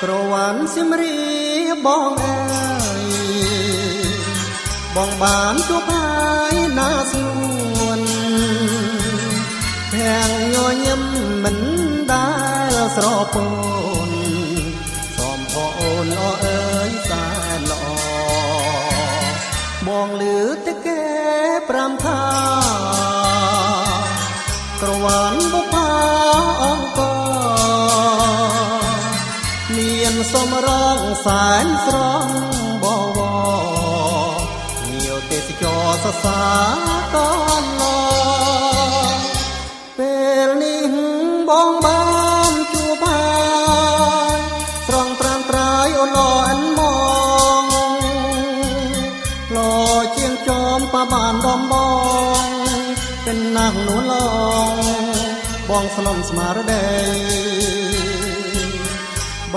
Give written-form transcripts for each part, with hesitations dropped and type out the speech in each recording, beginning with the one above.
ក្រវ៉ាន់សៀមរីបងអើយបងបានជួបហើយណាស្នួនភាំងញញឹមមិនដែលស្រពូនសូមបងអូនល្អអើយសែនល្អបងលឺតែគេប្រាំថាក្រវ៉ាន់បុប្ផាអង្គមានសមរងសែនស្រងបវរងាវទេសចរសរសើរកឡពេលនេះបងបានជួបហើយត្រង់ត្រាំត្រាយអូនល្អអិនមកលោជាងចំប៉ាបានដំបងเป็นนักหนุนลองบองสลมสมาร์เดย์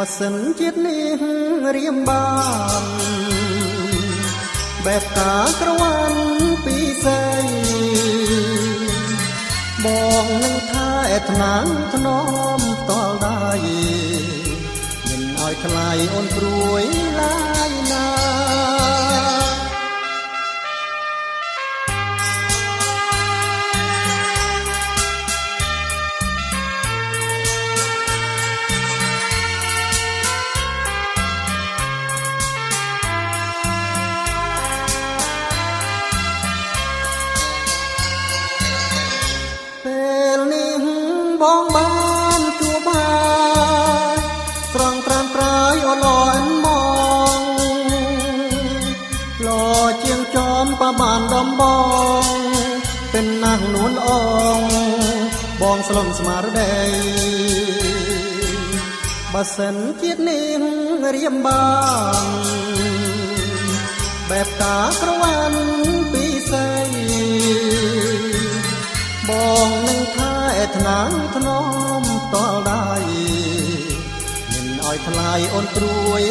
บัดสินจิตนี้เรียมบานแบบกากระวันปีใสบองนึงท่าแอดนังถนอมต่อได้ยินอ้อยทลายอ่อนปรวยลายนาបងបានជួបហើយត្រង់ត្រាំត្រាយអូនល្អអិនមកលោជាងចំប៉ាបានដំបងเป็นนักหนุนอองบองสลมสมาร์เดย์บัดสินจิตนี้เรียมบานแบบกากระวันปีใสบองนึงท่าแอดนังถนอมต่อได้ยินอ้อยทลายอ่อนตรวย